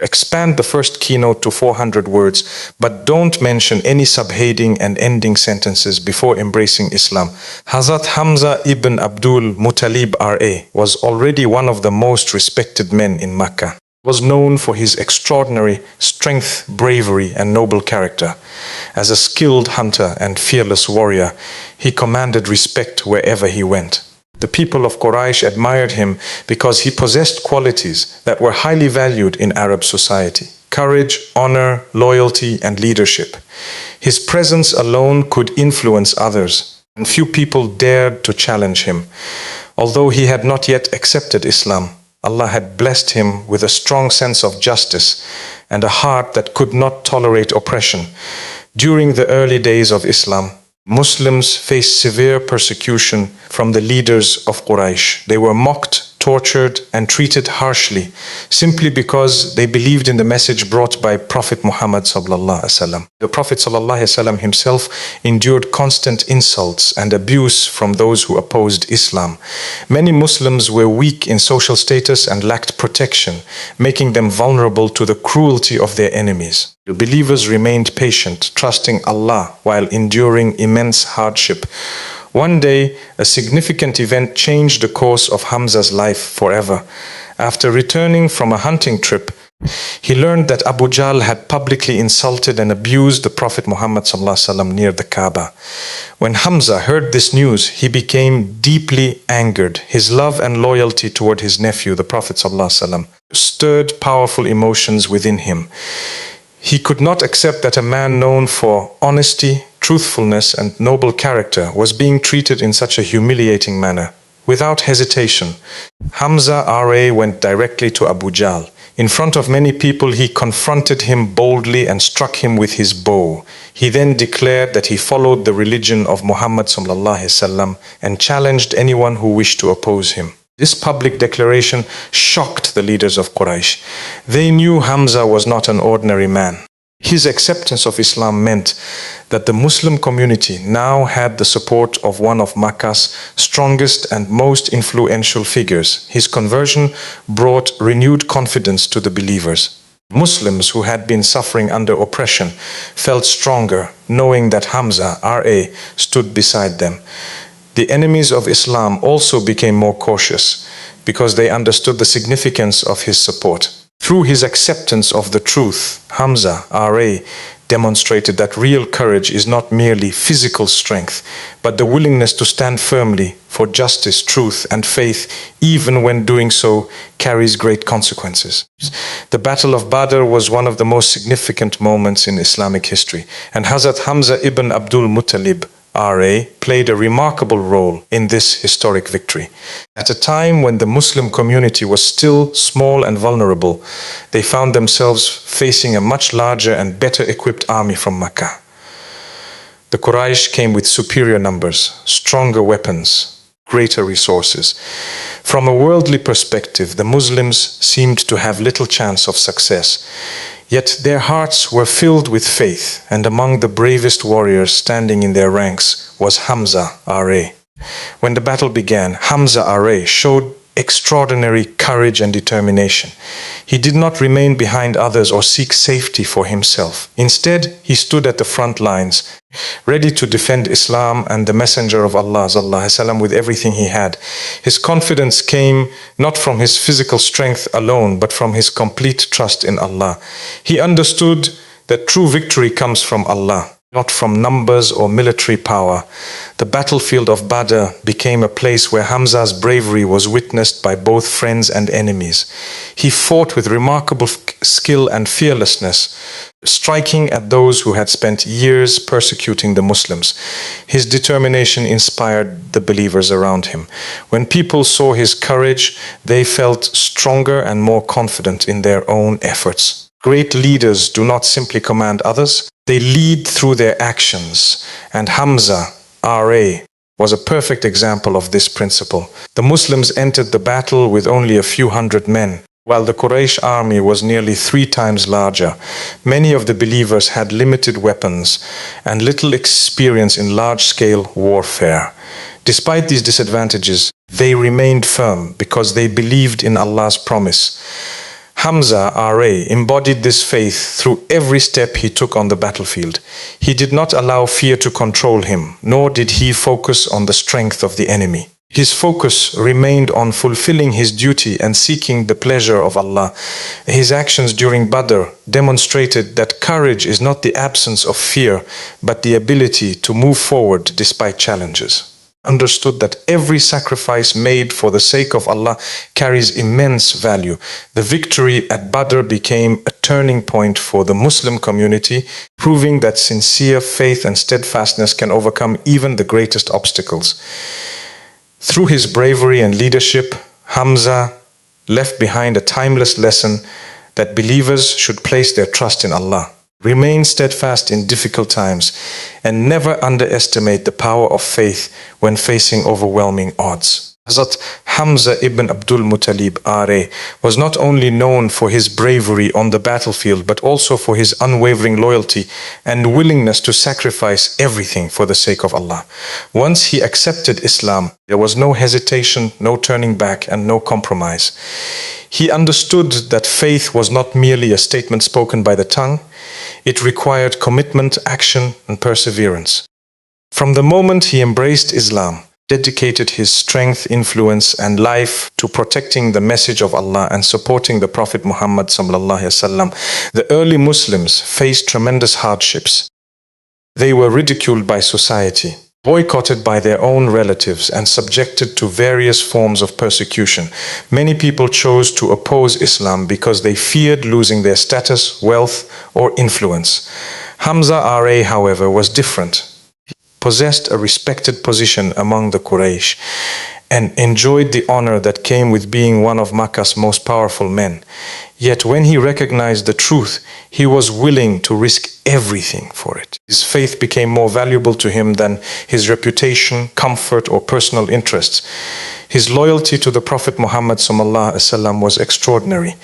Expand the first keynote to 400 words, but don't mention any subheading and ending sentences before embracing Islam. Hazrat Hamza ibn Abdul Muttalib R.A. was already one of the most respected men in Makkah. He was known for his extraordinary strength, bravery, and noble character. As a skilled hunter and fearless warrior, he commanded respect wherever he went. The people of Quraysh admired him because he possessed qualities that were highly valued in Arab society: courage, honor, loyalty, and leadership. His presence alone could influence others, and few people dared to challenge him. Although he had not yet accepted Islam, Allah had blessed him with a strong sense of justice and a heart that could not tolerate oppression. During the early days of Islam, Muslims faced severe persecution from the leaders of Quraysh. They were mocked, tortured, and treated harshly simply because they believed in the message brought by Prophet Muhammad sallallahu alaihi wasallam. The Prophet sallallahu alaihi wasallam himself endured constant insults and abuse from those who opposed Islam. Many Muslims were weak in social status and lacked protection, making them vulnerable to the cruelty of their enemies. The believers remained patient, trusting Allah while enduring immense hardship. One day, a significant event changed the course of Hamza's life forever. After returning from a hunting trip, he learned that Abu Jahl had publicly insulted and abused the Prophet Muhammad ﷺ near the Kaaba. When Hamza heard this news, he became deeply angered. His love and loyalty toward his nephew, the Prophet ﷺ, stirred powerful emotions within him. He could not accept that a man known for honesty, truthfulness, and noble character was being treated in such a humiliating manner. Without hesitation, Hamza R.A. went directly to Abu Jahl. In front of many people, he confronted him boldly and struck him with his bow. He then declared that he followed the religion of Muhammad ﷺ and challenged anyone who wished to oppose him. This public declaration shocked the leaders of Quraysh. They knew Hamza was not an ordinary man. His acceptance of Islam meant that the Muslim community now had the support of one of Makkah's strongest and most influential figures. His conversion brought renewed confidence to the believers. Muslims who had been suffering under oppression felt stronger, knowing that Hamza R.A. stood beside them. The enemies of Islam also became more cautious because they understood the significance of his support. Through his acceptance of the truth, Hamza R.A. demonstrated that real courage is not merely physical strength, but the willingness to stand firmly for justice, truth, and faith, even when doing so carries great consequences. The Battle of Badr was one of the most significant moments in Islamic history, and Hazrat Hamza ibn Abdul Muttalib R.A. played a remarkable role in this historic victory. At a time when the Muslim community was still small and vulnerable, they found themselves facing a much larger and better equipped army from Makkah. The Quraysh came with superior numbers, stronger weapons, greater resources. From a worldly perspective, the Muslims seemed to have little chance of success. Yet their hearts were filled with faith, and among the bravest warriors standing in their ranks was Hamza R.A. When the battle began, Hamza R.A. showed extraordinary courage and determination. He did not remain behind others or seek safety for himself. Instead, he stood at the front lines, ready to defend Islam and the Messenger of Allah ﷺ with everything he had. His confidence came not from his physical strength alone, but from his complete trust in Allah. He understood that true victory comes from Allah, not from numbers or military power. The battlefield of Badr became a place where Hamza's bravery was witnessed by both friends and enemies. He fought with remarkable skill and fearlessness, striking at those who had spent years persecuting the Muslims. His determination inspired the believers around him. When people saw his courage, they felt stronger and more confident in their own efforts. Great leaders do not simply command others, they lead through their actions, and Hamza R.A. was a perfect example of this principle. The Muslims entered the battle with only a few hundred men, while the Quraysh army was nearly 3 times larger. Many of the believers had limited weapons and little experience in large-scale warfare. Despite these disadvantages, they remained firm because they believed in Allah's promise. Hamza, R.A., embodied this faith through every step he took on the battlefield. He did not allow fear to control him, nor did he focus on the strength of the enemy. His focus remained on fulfilling his duty and seeking the pleasure of Allah. His actions during Badr demonstrated that courage is not the absence of fear, but the ability to move forward despite challenges. Understood that every sacrifice made for the sake of Allah carries immense value. The victory at Badr became a turning point for the Muslim community, proving that sincere faith and steadfastness can overcome even the greatest obstacles. Through his bravery and leadership, Hamza left behind a timeless lesson that believers should place their trust in Allah, remain steadfast in difficult times, and never underestimate the power of faith when facing overwhelming odds. Hazrat Hamza ibn Abdul Muttalib R.A. was not only known for his bravery on the battlefield, but also for his unwavering loyalty and willingness to sacrifice everything for the sake of Allah. Once he accepted Islam, there was no hesitation, no turning back, and no compromise. He understood that faith was not merely a statement spoken by the tongue. It required commitment, action, and perseverance. From the moment he embraced Islam, dedicated his strength, influence, and life to protecting the message of Allah and supporting the Prophet Muhammad sallallahu alaihi wasallam, the early Muslims faced tremendous hardships. They were ridiculed by society, boycotted by their own relatives, and subjected to various forms of persecution. Many people chose to oppose Islam because they feared losing their status, wealth, or influence. Hamza R.A., however, was different. Possessed a respected position among the Quraysh and enjoyed the honor that came with being one of Makkah's most powerful men. Yet when he recognized the truth, he was willing to risk everything for it. His faith became more valuable to him than his reputation, comfort, or personal interests. His loyalty to the Prophet Muhammad sallallahu alaihi wasallam was extraordinary.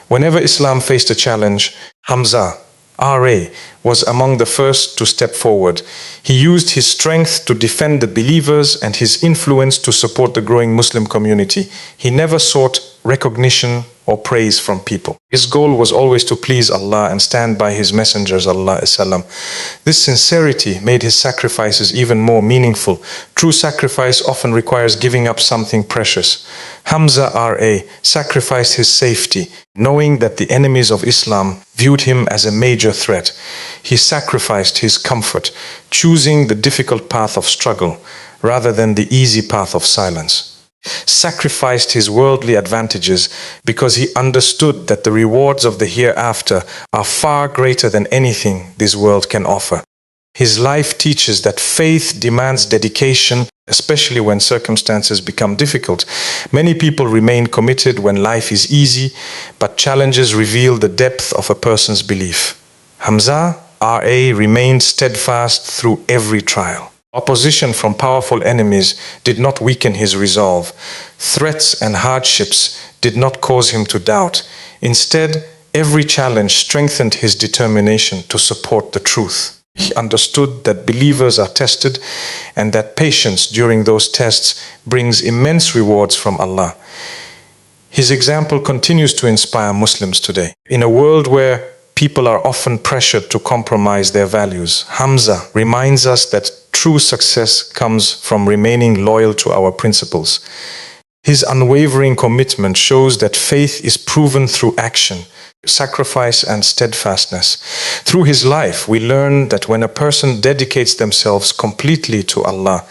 Whenever Islam faced a challenge, Hamza R.A. was among the first to step forward. He used his strength to defend the believers and his influence to support the growing Muslim community. He never sought recognition or praise from people. His goal was always to please Allah and stand by His messengers, sallallahu. This sincerity made his sacrifices even more meaningful. True sacrifice often requires giving up something precious. Hamza R.A. sacrificed his safety, knowing that the enemies of Islam viewed him as a major threat. He sacrificed his comfort, choosing the difficult path of struggle rather than the easy path of silence. Sacrificed his worldly advantages because he understood that the rewards of the hereafter are far greater than anything this world can offer. His life teaches that faith demands dedication, especially when circumstances become difficult. Many people remain committed when life is easy, but challenges reveal the depth of a person's belief. Hamza R.A. remained steadfast through every trial. Opposition from powerful enemies did not weaken his resolve. Threats and hardships did not cause him to doubt. Instead, every challenge strengthened his determination to support the truth. He understood that believers are tested and that patience during those tests brings immense rewards from Allah. His example continues to inspire Muslims today. In a world where people are often pressured to compromise their values, Hamza reminds us that true success comes from remaining loyal to our principles. His unwavering commitment shows that faith is proven through action, sacrifice, and steadfastness. Through his life, we learn that when a person dedicates themselves completely to Allah,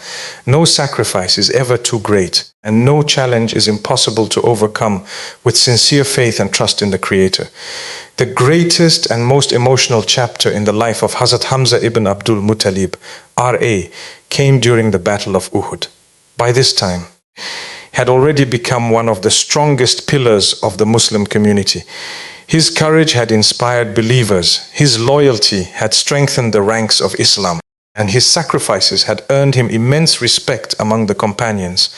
no sacrifice is ever too great, and no challenge is impossible to overcome with sincere faith and trust in the Creator. The greatest and most emotional chapter in the life of Hazrat Hamza ibn Abdul Muttalib, R.A., came during the Battle of Uhud. By this time, he had already become one of the strongest pillars of the Muslim community. His courage had inspired believers, his loyalty had strengthened the ranks of Islam, and his sacrifices had earned him immense respect among the companions.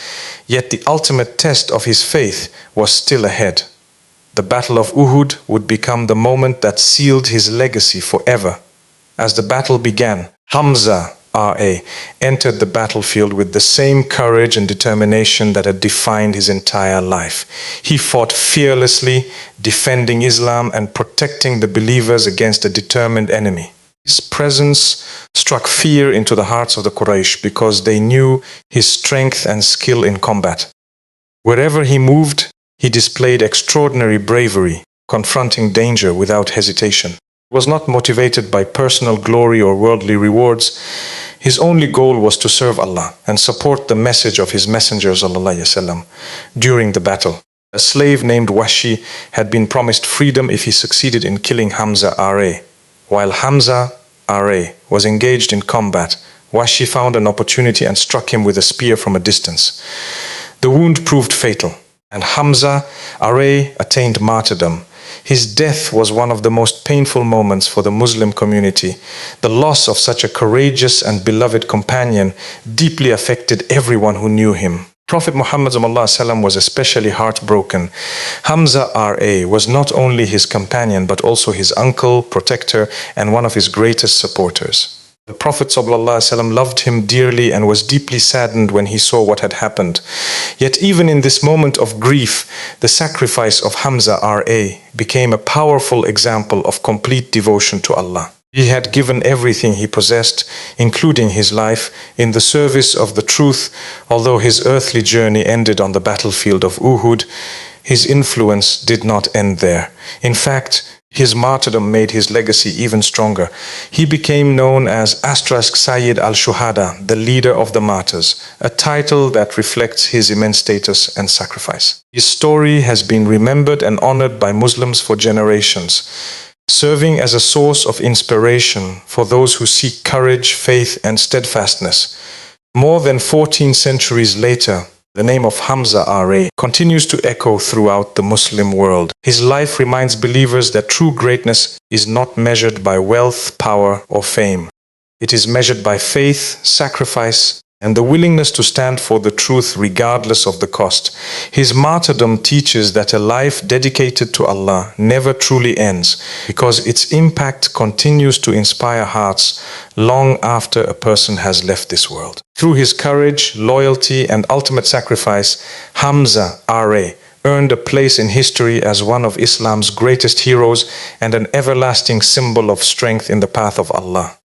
Yet the ultimate test of his faith was still ahead. The Battle of Uhud would become the moment that sealed his legacy forever. As the battle began, Hamza R.A., entered the battlefield with the same courage and determination that had defined his entire life. He fought fearlessly, defending Islam and protecting the believers against a determined enemy. His presence struck fear into the hearts of the Quraysh because they knew his strength and skill in combat. Wherever he moved, he displayed extraordinary bravery, confronting danger without hesitation. He was not motivated by personal glory or worldly rewards. His only goal was to serve Allah and support the message of His Messenger ﷺ during the battle. A slave named Washi had been promised freedom if he succeeded in killing Hamza R.A. While Hamza R.A. was engaged in combat, Washi found an opportunity and struck him with a spear from a distance. The wound proved fatal, and Hamza R.A. attained martyrdom. His death was one of the most painful moments for the Muslim community. The loss of such a courageous and beloved companion deeply affected everyone who knew him. Prophet Muhammad ﷺ was especially heartbroken. Hamza R.A. was not only his companion but also his uncle, protector, and one of his greatest supporters. The Prophet ﷺ loved him dearly and was deeply saddened when he saw what had happened. Yet even in this moment of grief, the sacrifice of Hamza R.A. became a powerful example of complete devotion to Allah. He had given everything he possessed, including his life, in the service of the truth. Although his earthly journey ended on the battlefield of Uhud, his influence did not end there. In fact, his martyrdom made his legacy even stronger. He became known as Asterisk Sayyid al-Shuhada, the leader of the martyrs, a title that reflects his immense status and sacrifice. His story has been remembered and honored by Muslims for generations, serving as a source of inspiration for those who seek courage, faith, and steadfastness. More than 14 centuries later, the name of Hamza R.A. continues to echo throughout the Muslim world. His life reminds believers that true greatness is not measured by wealth, power, or fame. It is measured by faith, sacrifice, and the willingness to stand for the truth regardless of the cost. His martyrdom teaches that a life dedicated to Allah never truly ends because its impact continues to inspire hearts long after a person has left this world. Through his courage, loyalty, and ultimate sacrifice, Hamza R.A. earned a place in history as one of Islam's greatest heroes and an everlasting symbol of strength in the path of Allah.